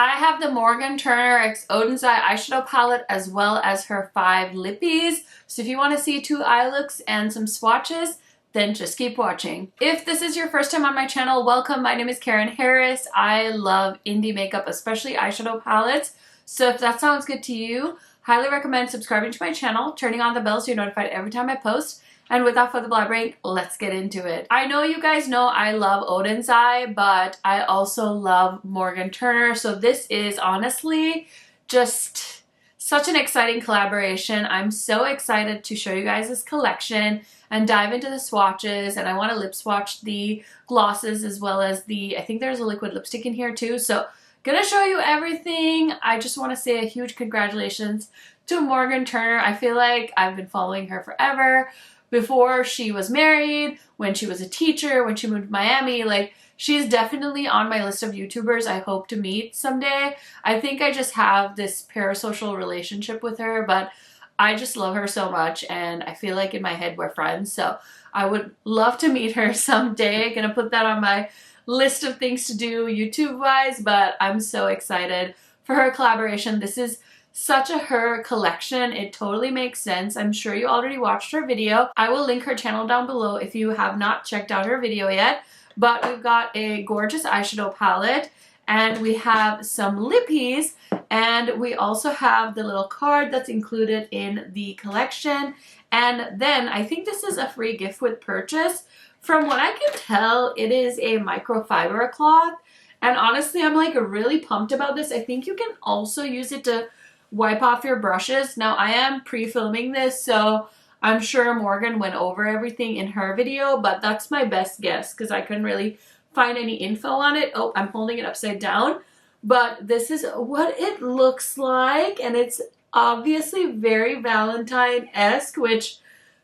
I have the Morgan Turner X Odens Eyeshadow Palette as well as her 5 lippies. So if you want to see 2 eye looks and some swatches, then just keep watching. If this is your first time on my channel, welcome. My name is Karen Harris. I love indie makeup, especially eyeshadow palettes. So if that sounds good to you, highly recommend subscribing to my channel, turning on the bell so you're notified every time I post. And without further blabbering, let's get into it. I know you guys know I love Oden's eye, but I also love Morgan Turner. So this is honestly just such an exciting collaboration. I'm so excited to show you guys this collection and dive into the swatches. And I want to lip swatch the glosses as well as I think there's a liquid lipstick in here too. So gonna show you everything. I just want to say a huge congratulations to Morgan Turner. I feel like I've been following her forever. Before she was married, when she was a teacher, when she moved to Miami, like she's definitely on my list of YouTubers I hope to meet someday. I think I just have this parasocial relationship with her, but I just love her so much and I feel like in my head we're friends. So I would love to meet her someday. Gonna put that on my list of things to do YouTube wise, but I'm so excited for her collaboration. This is such a her collection. It totally makes sense. I'm sure you already watched her video. I will link her channel down below if you have not checked out her video yet. But we've got a gorgeous eyeshadow palette and we have some lippies and we also have the little card that's included in the collection. And then I think this is a free gift with purchase. From what I can tell, it is a microfiber cloth. And honestly, I'm like really pumped about this. I think you can also use it to wipe off your brushes. Now I am pre-filming this, so I'm sure Morgan went over everything in her video, but that's my best guess because I couldn't really find any info on it. Oh, I'm holding it upside down. But this is what it looks like, and it's obviously very Valentine-esque, which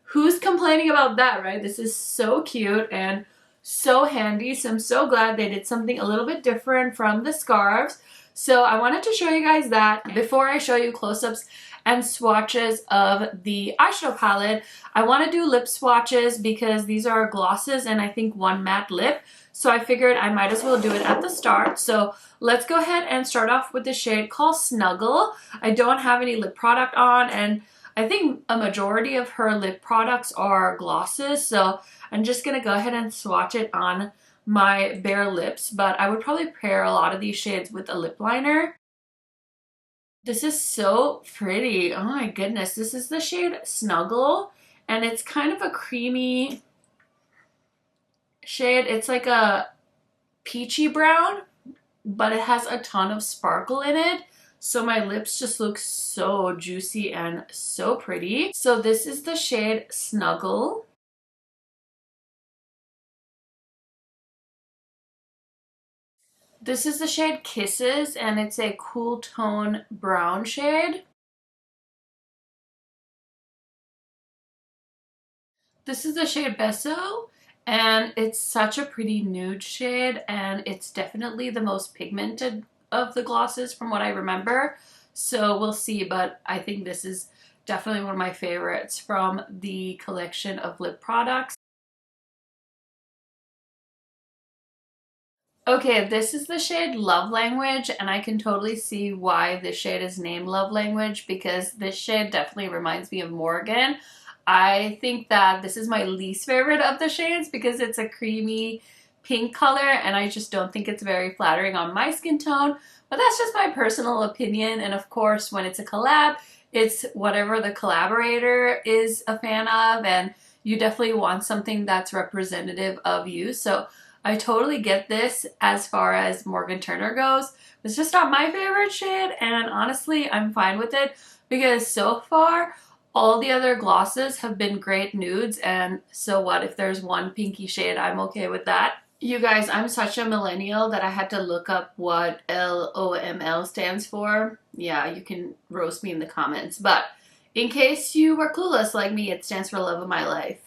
who's complaining about that, right? This is so cute and so handy, so I'm so glad they did something a little bit different from the scarves. So I wanted to show you guys that. Before I show you close-ups and swatches of the eyeshadow palette, I want to do lip swatches because these are glosses and I think one matte lip. So I figured I might as well do it at the start. So let's go ahead and start off with the shade called Snuggle. I don't have any lip product on and I think a majority of her lip products are glosses. So I'm just going to go ahead and swatch it on my bare lips, but I would probably pair a lot of these shades with a lip liner. This is so pretty. Oh my goodness. This is the shade Snuggle and it's kind of a creamy shade. It's like a peachy brown, but it has a ton of sparkle in it. So my lips just look so juicy and so pretty. So this is the shade Snuggle. This is the shade Kisses and it's a cool tone brown shade. This is the shade Beso and it's such a pretty nude shade and it's definitely the most pigmented of the glosses from what I remember. So we'll see, but I think this is definitely one of my favorites from the collection of lip products. Okay, this is the shade Love Language, and I can totally see why this shade is named Love Language because this shade definitely reminds me of Morgan. I think that this is my least favorite of the shades because it's a creamy pink color and I just don't think it's very flattering on my skin tone, but that's just my personal opinion. And of course, when it's a collab, it's whatever the collaborator is a fan of, and you definitely want something that's representative of you. So I totally get this as far as Morgan Turner goes. It's just not my favorite shade, and honestly, I'm fine with it because so far, all the other glosses have been great nudes, and so what if there's one pinky shade? I'm okay with that. You guys, I'm such a millennial that I had to look up what LOML stands for. Yeah, you can roast me in the comments, but in case you were clueless like me, it stands for Love of My Life,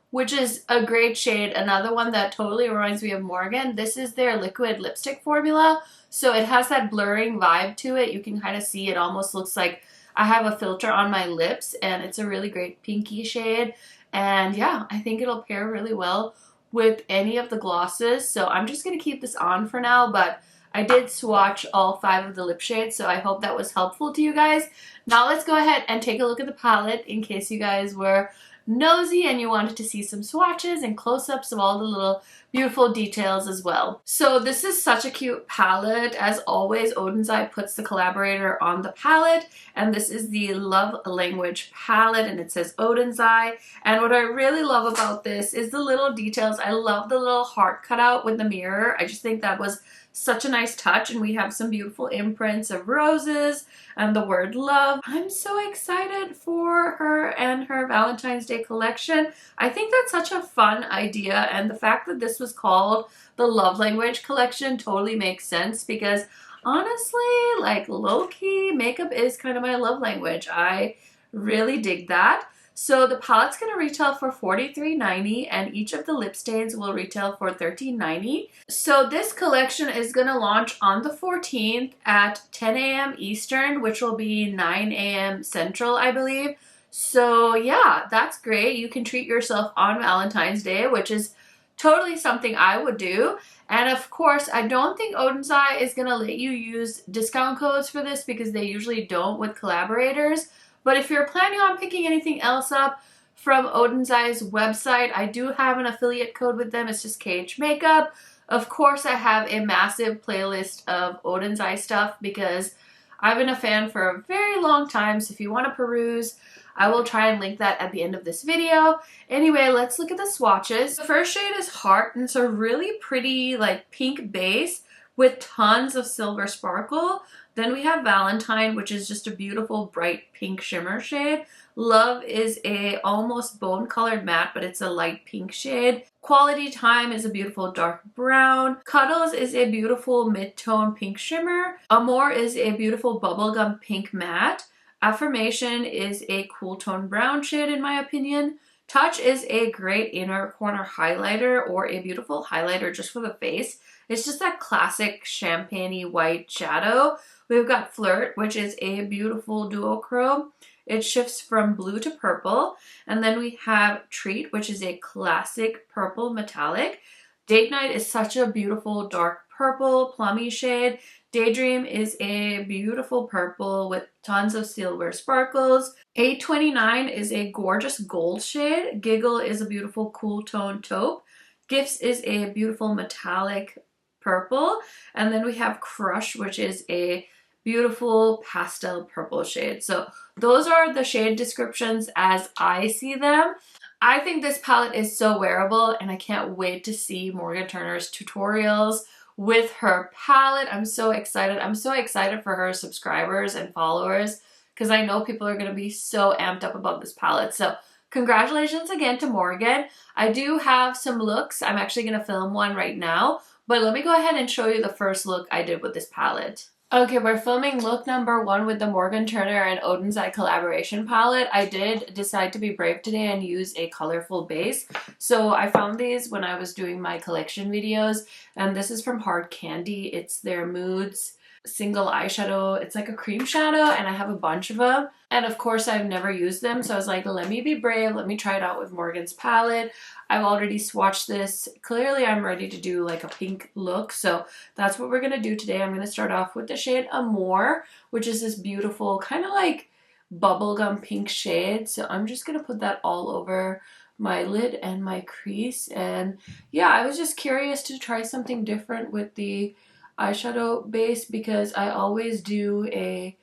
which is a great shade. Another one that totally reminds me of Morgan. This is their liquid lipstick formula. So it has that blurring vibe to it. You can kind of see it almost looks like I have a filter on my lips, and it's a really great pinky shade. And yeah, I think it'll pair really well with any of the glosses. So I'm just going to keep this on for now, but I did swatch all 5 of the lip shades, so I hope that was helpful to you guys. Now let's go ahead and take a look at the palette in case you guys were nosy and you wanted to see some swatches and close-ups of all the little beautiful details as well. So this is such a cute palette. As always, Odens Eye puts the collaborator on the palette, and this is the Love Language palette, and it says Odens Eye. And what I really love about this is the little details. I love the little heart cutout with the mirror. I just think that was such a nice touch, and we have some beautiful imprints of roses and the word love. I'm so excited for her and her Valentine's Day collection. I think that's such a fun idea, and the fact that this was called the Love Language collection totally makes sense because honestly, like low-key, makeup is kind of my love language. I really dig that. So the palette's going to retail for $43.90 and each of the lip stains will retail for $13.90. So this collection is going to launch on the 14th at 10 a.m. Eastern, which will be 9 a.m. Central, I believe. So yeah, that's great. You can treat yourself on Valentine's Day, which is totally something I would do. And of course, I don't think Odens Eye is going to let you use discount codes for this because they usually don't with collaborators. But if you're planning on picking anything else up from Odens Eye's website, I do have an affiliate code with them. It's just KHMAKEUP. Of course, I have a massive playlist of Odens Eye stuff because I've been a fan for a very long time. So if you want to peruse, I will try and link that at the end of this video. Anyway, let's look at the swatches. The first shade is Heart, and it's a really pretty like pink base with tons of silver sparkle. Then we have Valentine, which is just a beautiful bright pink shimmer shade. Love is a almost bone colored matte, but it's a light pink shade. Quality Time is a beautiful dark brown. Cuddles is a beautiful mid-tone pink shimmer. Amor is a beautiful bubblegum pink matte. Affirmation is a cool tone brown shade in my opinion. Touch is a great inner corner highlighter or a beautiful highlighter just for the face. It's just that classic champagne-y white shadow. We've got Flirt, which is a beautiful duochrome. It shifts from blue to purple. And then we have Treat, which is a classic purple metallic. Date Night is such a beautiful dark purple, plummy shade. Daydream is a beautiful purple with tons of silver sparkles. 829 is a gorgeous gold shade. Giggle is a beautiful cool tone taupe. Gifts is a beautiful metallic purple. And then we have Crush, which is a beautiful pastel purple shade. So those are the shade descriptions as I see them. I think this palette is so wearable and I can't wait to see Morgan Turner's tutorials with her palette. I'm so excited. I'm so excited for her subscribers and followers because I know people are going to be so amped up about this palette. So congratulations again to Morgan. I do have some looks. I'm actually going to film one right now, but let me go ahead and show you the first look I did with this palette. Okay, we're filming look number 1 with the Morgan Turner and Odens Eye collaboration palette. I did decide to be brave today and use a colorful base. So I found these when I was doing my collection videos, and this is from Hard Candy. It's their Moods single eyeshadow. It's like a cream shadow, and I have a bunch of them. And of course, I've never used them, so I was like, let me be brave. Let me try it out with Morgan's palette. I've already swatched this. Clearly, I'm ready to do like a pink look, so that's what we're going to do today. I'm going to start off with the shade Amor, which is this beautiful kind of like bubblegum pink shade. So I'm just going to put that all over my lid and my crease. And yeah, I was just curious to try something different with the eyeshadow base because I always do a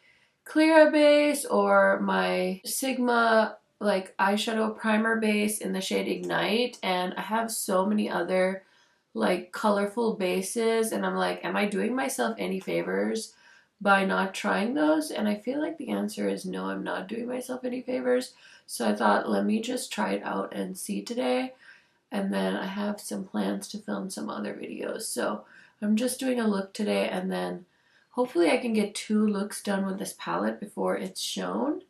clear base or my Sigma like eyeshadow primer base in the shade Ignite, and I have so many other like colorful bases, and I'm like, am I doing myself any favors by not trying those? And I feel like the answer is no, I'm not doing myself any favors. So I thought, let me just try it out and see today, and then I have some plans to film some other videos. So I'm just doing a look today, and then hopefully I can get 2 looks done with this palette before it's shown.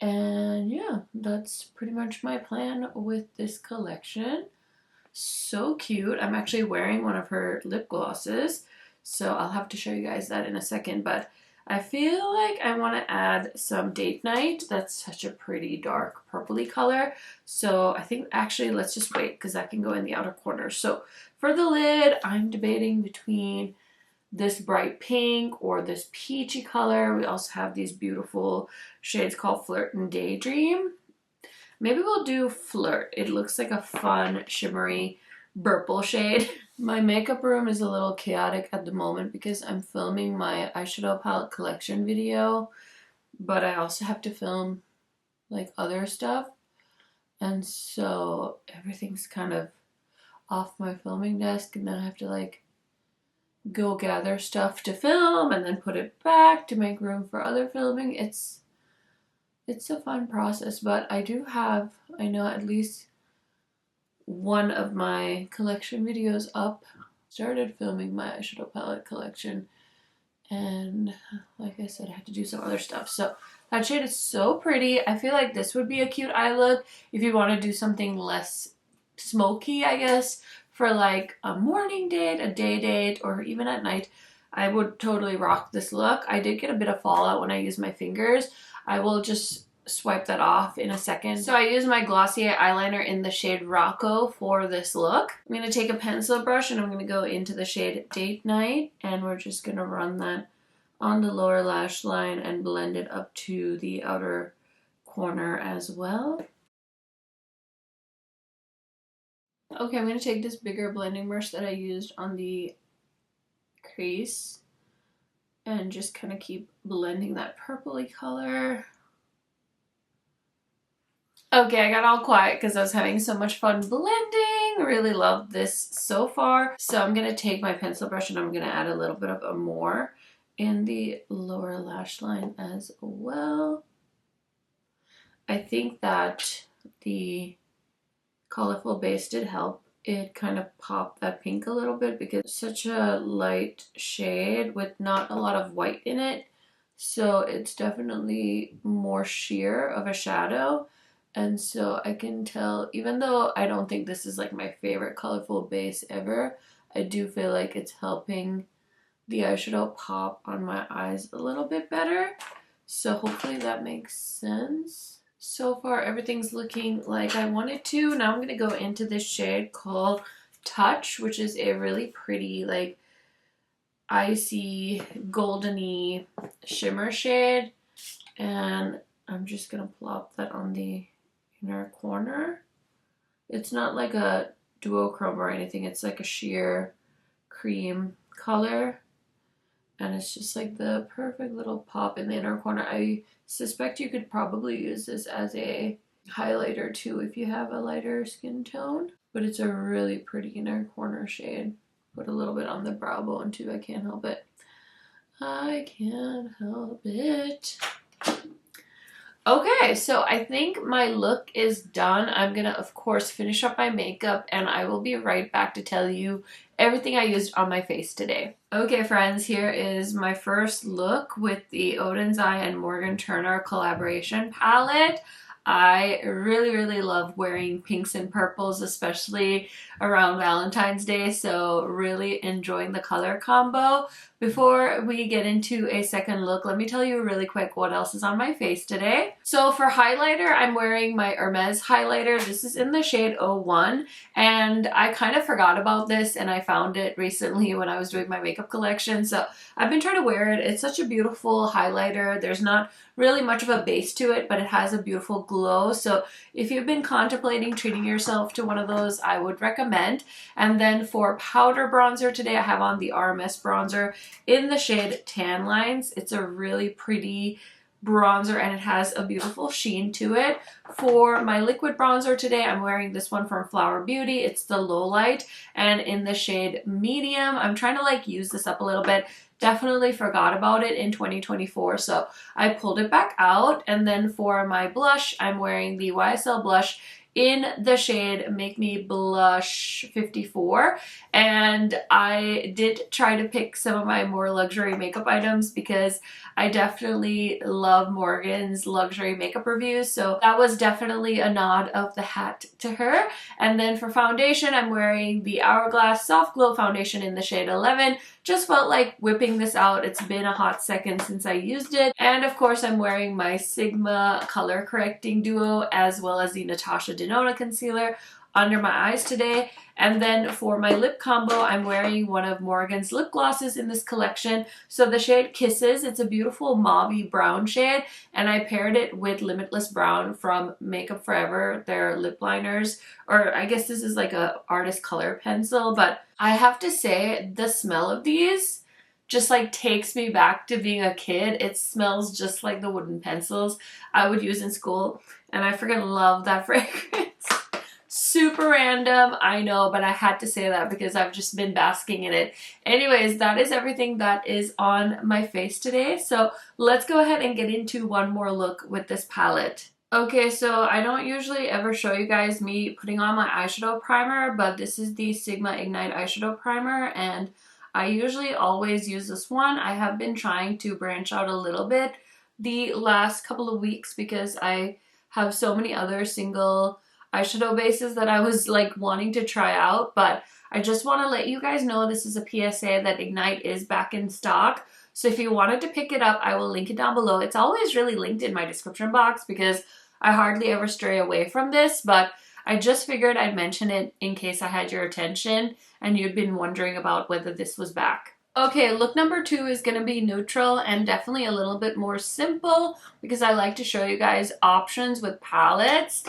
And yeah, that's pretty much my plan with this collection. So cute. I'm actually wearing one of her lip glosses, so I'll have to show you guys that in a second. But I feel like I want to add some Date Night. That's such a pretty dark purpley color. So I think actually let's just wait because that can go in the outer corner. So for the lid, I'm debating between this bright pink or this peachy color. We also have these beautiful shades called Flirt and Daydream. Maybe we'll do Flirt. It looks like a fun, shimmery purple shade. My makeup room is a little chaotic at the moment because I'm filming my eyeshadow palette collection video, but I also have to film like other stuff, and so everything's kind of off my filming desk, and then I have to like go gather stuff to film and then put it back to make room for other filming. It's a fun process, but I do have, I know, at least one of my collection videos up. Started filming my eyeshadow palette collection, and like I said, I had to do some other stuff. So that shade is so pretty. I feel like this would be a cute eye look if you want to do something less smoky, I guess, for like a morning date, a day date, or even at night. I would totally rock this look. I did get a bit of fallout when I used my fingers. I will just swipe that off in a second. So I use my Glossier eyeliner in the shade Rocco for this look. I'm going to take a pencil brush and I'm going to go into the shade Date Night, and we're just going to run that on the lower lash line and blend it up to the outer corner as well. Okay, I'm going to take this bigger blending brush that I used on the crease and just kind of keep blending that purpley color. Okay, I got all quiet because I was having so much fun blending. Really love this so far. So I'm going to take my pencil brush and I'm going to add a little bit of a more in the lower lash line as well. I think that the colorful base did help. It kind of popped that pink a little bit because it's such a light shade with not a lot of white in it. So it's definitely more sheer of a shadow. And so I can tell, even though I don't think this is like my favorite colorful base ever, I do feel like it's helping the eyeshadow pop on my eyes a little bit better. So hopefully that makes sense. So far everything's looking like I want it to. Now I'm going to go into this shade called Touch, which is a really pretty like icy goldeny shimmer shade. And I'm just going to plop that on the inner corner. It's not like a duochrome or anything. It's like a sheer cream color. And it's just like the perfect little pop in the inner corner. I suspect you could probably use this as a highlighter too if you have a lighter skin tone. But it's a really pretty inner corner shade. Put a little bit on the brow bone too. I can't help it. I can't help it. Okay, so I think my look is done. I'm gonna, of course, finish up my makeup and I will be right back to tell you everything I used on my face today. Okay, friends, here is my first look with the Odens Eye and Morgan Turner collaboration palette. I really love wearing pinks and purples, especially around Valentine's Day, so really enjoying the color combo. Before we get into a second look, let me tell you really quick what else is on my face today. So for highlighter, I'm wearing my Hermes highlighter. This is in the shade 01, and I kind of forgot about this and I found it recently when I was doing my makeup collection, so I've been trying to wear it. It's such a beautiful highlighter. There's not really much of a base to it, but it has a beautiful glow. So if you've been contemplating treating yourself to one of those, I would recommend. And then for powder bronzer today, I have on the RMS bronzer in the shade Tan Lines. It's a really pretty bronzer and it has a beautiful sheen to it. For my liquid bronzer today, I'm wearing this one from Flower Beauty. It's the Low Light and in the shade Medium. I'm trying to like use this up a little bit. Definitely forgot about it in 2024, so I pulled it back out. And then for my blush, I'm wearing the YSL blush in the shade Make Me Blush 54. And I did try to pick some of my more luxury makeup items because I definitely love Morgan's luxury makeup reviews. So that was definitely a nod of the hat to her. And then for foundation, I'm wearing the Hourglass Soft Glow foundation in the shade 11. Just felt like whipping this out. It's been a hot second since I used it. And of course, I'm wearing my Sigma color correcting duo as well as the Natasha Denona concealer under my eyes today. And then for my lip combo, I'm wearing one of Morgan's lip glosses in this collection. So the shade Kisses, it's a beautiful mauvey brown shade, and I paired it with Limitless Brown from Makeup Forever, their lip liners, or I guess this is like a artist color pencil. But I have to say, the smell of these just like takes me back to being a kid. It smells just like the wooden pencils I would use in school, and I freaking love that fragrance. Super random, I know, but I had to say that because I've just been basking in it. Anyways, that is everything that is on my face today. So let's go ahead and get into one more look with this palette. Okay, so I don't usually ever show you guys me putting on my eyeshadow primer, but this is the Sigma Ignite eyeshadow primer, and I usually always use this one. I have been trying to branch out a little bit the last couple of weeks because I have so many other single eyeshadow bases that I was like wanting to try out, but I just want to let you guys know this is a PSA that Ignite is back in stock. So if you wanted to pick it up, I will link it down below. It's always really linked in my description box because I hardly ever stray away from this, but I just figured I'd mention it in case I had your attention and you'd been wondering about whether this was back. Okay, look number 2 is going to be neutral and definitely a little bit more simple because I like to show you guys options with palettes.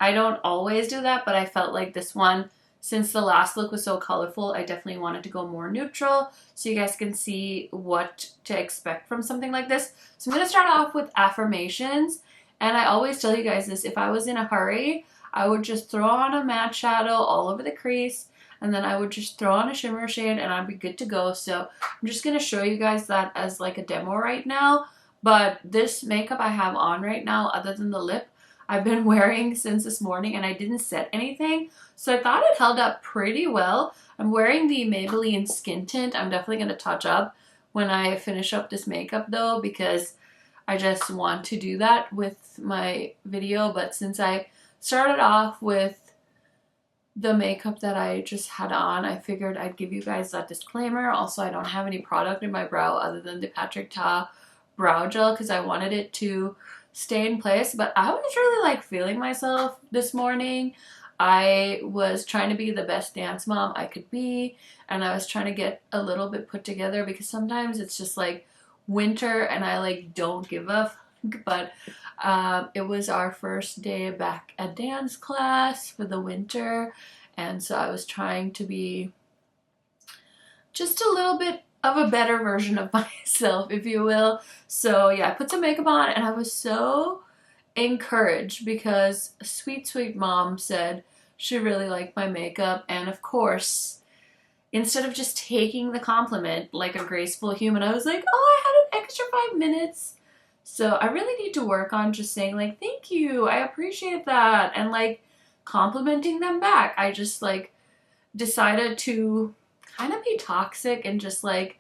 I don't always do that, but I felt like this one, since the last look was so colorful, I definitely wanted to go more neutral so you guys can see what to expect from something like this. So I'm going to start off with affirmations, and I always tell you guys this, if I was in a hurry, I would just throw on a matte shadow all over the crease, and then I would just throw on a shimmer shade and I'd be good to go. So I'm just going to show you guys that as like a demo right now, but this makeup I have on right now, other than the lip, I've been wearing since this morning and I didn't set anything, so I thought it held up pretty well. I'm wearing the Maybelline Skin Tint. I'm definitely going to touch up when I finish up this makeup though, because I just want to do that with my video. But since I started off with the makeup that I just had on, I figured I'd give you guys that disclaimer. Also, I don't have any product in my brow other than the Patrick Ta brow gel because I wanted it to stay in place, but I was really like feeling myself this morning. I was trying to be the best dance mom I could be, and I was trying to get a little bit put together because sometimes it's just like winter and I like don't give a fuck. But it was our first day back at dance class for the winter, and so I was trying to be just a little bit of a better version of myself, if you will. So yeah, I put some makeup on and I was so encouraged because sweet, sweet mom said she really liked my makeup. And of course, instead of just taking the compliment like a graceful human, I was like, oh, I had an extra 5 minutes. So I really need to work on just saying like, thank you, I appreciate that, and like complimenting them back. I just like decided to kind of be toxic and just like,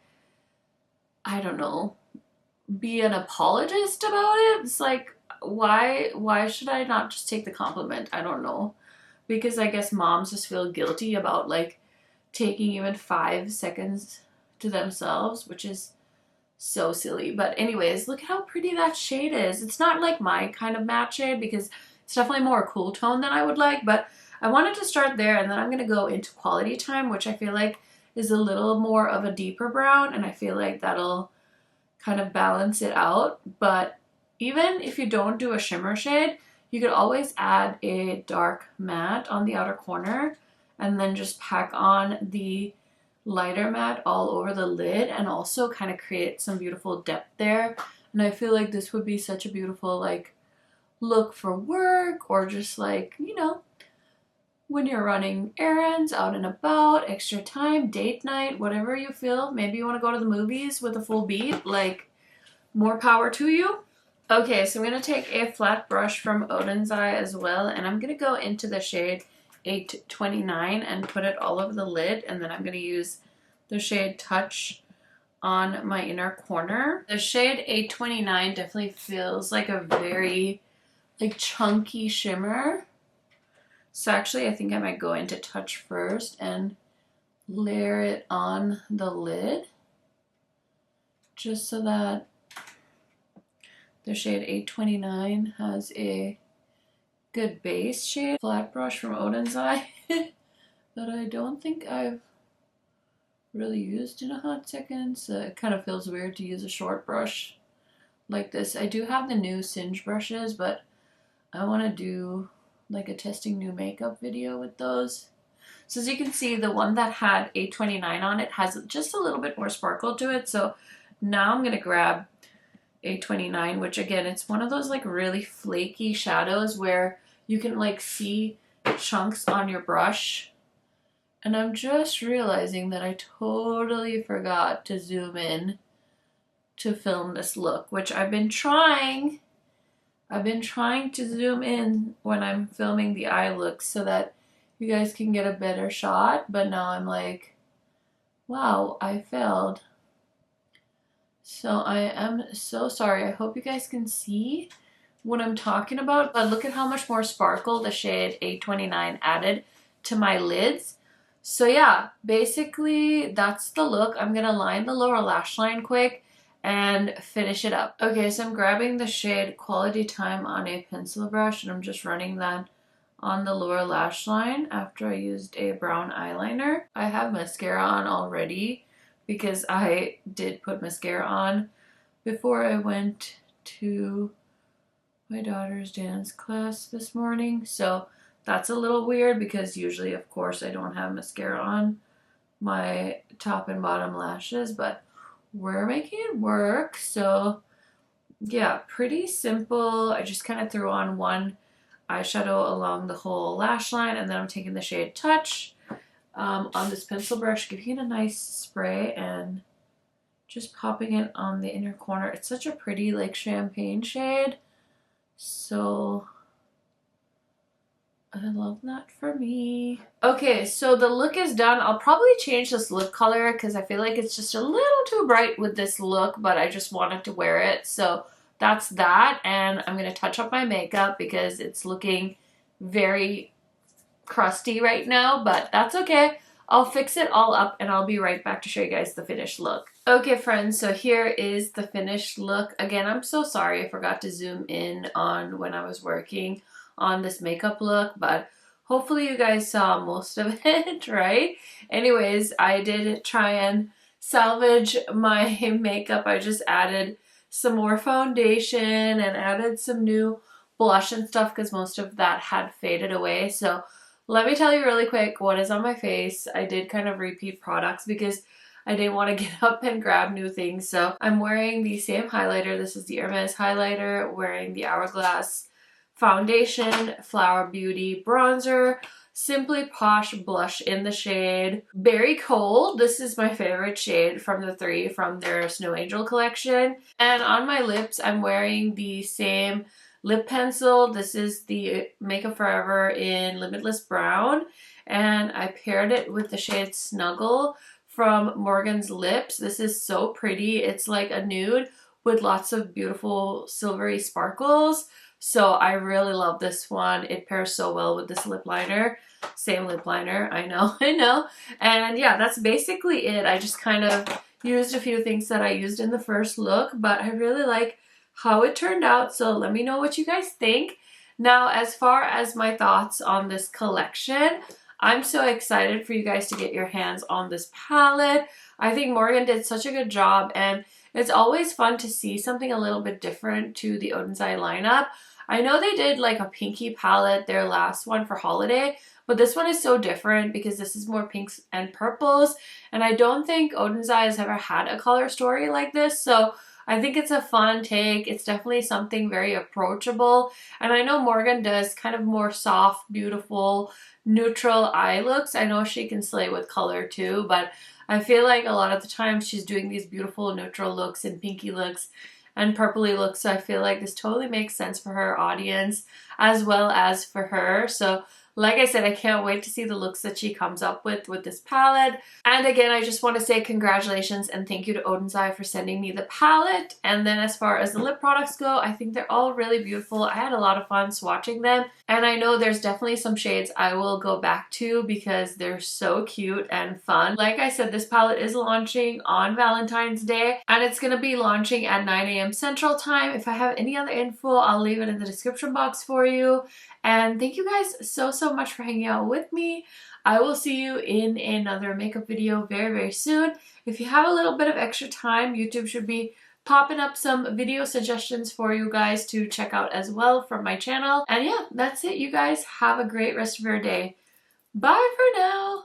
I don't know, be an apologist about it. It's like, why should I not just take the compliment? I don't know, because I guess moms just feel guilty about like taking even 5 seconds to themselves, which is so silly. But anyways, look at how pretty that shade is. It's not like my kind of matte shade because it's definitely more a cool tone than I would like, but I wanted to start there, and then I'm going to go into Quality Time, which I feel like is a little more of a deeper brown, and I feel like that'll kind of balance it out. But even if you don't do a shimmer shade, you could always add a dark matte on the outer corner and then just pack on the lighter matte all over the lid and also kind of create some beautiful depth there. And I feel like this would be such a beautiful like look for work, or just like, you know, when you're running errands, out and about, extra time, date night, whatever you feel. Maybe you want to go to the movies with a full beat, like, more power to you. Okay, so I'm going to take a flat brush from Oden's Eye as well, and I'm going to go into the shade 829 and put it all over the lid, and then I'm going to use the shade Touch on my inner corner. The shade 829 definitely feels like a very like chunky shimmer. So actually I think I might go into Touch first and layer it on the lid just so that the shade 829 has a good base shade. Flat brush from Odens Eye that I don't think I've really used in a hot second, so it kind of feels weird to use a short brush like this. I do have the new Singe brushes, but I want to do like a testing new makeup video with those. So as you can see, the one that had 829 on it has just a little bit more sparkle to it. So now I'm going to grab 829, which again, it's one of those like really flaky shadows where you can like see chunks on your brush. And I'm just realizing that I totally forgot to zoom in to film this look, which I've been trying to zoom in when I'm filming the eye looks so that you guys can get a better shot, but now I'm like, wow, I failed. So I am so sorry. I hope you guys can see what I'm talking about, but look at how much more sparkle the shade 829 added to my lids. So yeah, basically that's the look. I'm gonna line the lower lash line quick and finish it up. Okay, so I'm grabbing the shade Quality Time on a pencil brush and I'm just running that on the lower lash line after I used a brown eyeliner. I have mascara on already because I did put mascara on before I went to my daughter's dance class this morning. So that's a little weird because usually, of course, I don't have mascara on my top and bottom lashes, but we're making it work. So yeah, pretty simple. I just kind of threw on one eyeshadow along the whole lash line, and then I'm taking the shade Touch on this pencil brush, giving it a nice spray and just popping it on the inner corner. It's such a pretty like champagne shade, so I love that for me. Okay, so the look is done. I'll probably change this lip color because I feel like it's just a little too bright with this look, but I just wanted to wear it. So that's that, and I'm going to touch up my makeup because it's looking very crusty right now, but that's okay. I'll fix it all up and I'll be right back to show you guys the finished look. Okay friends, so here is the finished look. Again, I'm so sorry I forgot to zoom in on when I was working on this makeup look, but hopefully you guys saw most of it, right? Anyways, I did try and salvage my makeup. I just added some more foundation and added some new blush and stuff because most of that had faded away. So let me tell you really quick what is on my face. I did kind of repeat products because I didn't want to get up and grab new things. So I'm wearing the same highlighter. This is the Hermes highlighter, wearing the Hourglass foundation, Flower Beauty bronzer, Simply Posh blush in the shade Berry Cold. This is my favorite shade from the three from their Snow Angel collection. And on my lips, I'm wearing the same lip pencil. This is the Makeup Forever in Limitless Brown. And I paired it with the shade Snuggle from Morgan's Lips. This is so pretty. It's like a nude with lots of beautiful silvery sparkles. So I really love this one. It pairs so well with this lip liner. Same lip liner, I know, I know. And yeah, that's basically it. I just kind of used a few things that I used in the first look, but I really like how it turned out. So let me know what you guys think. Now, as far as my thoughts on this collection, I'm so excited for you guys to get your hands on this palette. I think Morgan did such a good job, and it's always fun to see something a little bit different to the Odens Eye lineup. I know they did like a pinky palette, their last one for holiday, but this one is so different because this is more pinks and purples, and I don't think Odens Eye has ever had a color story like this, so I think it's a fun take. It's definitely something very approachable, and I know Morgan does kind of more soft, beautiful, neutral eye looks. I know she can slay with color too, but I feel like a lot of the time she's doing these beautiful neutral looks and pinky looks and purpley looks, so I feel like this totally makes sense for her audience as well as for her. So like I said, I can't wait to see the looks that she comes up with this palette. And again, I just want to say congratulations and thank you to Odens Eye for sending me the palette. And then as far as the lip products go, I think they're all really beautiful. I had a lot of fun swatching them. And I know there's definitely some shades I will go back to because they're so cute and fun. Like I said, this palette is launching on Valentine's Day, and it's going to be launching at 9 a.m. Central Time. If I have any other info, I'll leave it in the description box for you. And thank you guys so much for hanging out with me. I will see you in another makeup video very soon. If you have a little bit of extra time, YouTube should be popping up some video suggestions for you guys to check out as well from my channel. And yeah, that's it, you guys. Have a great rest of your day. Bye for now.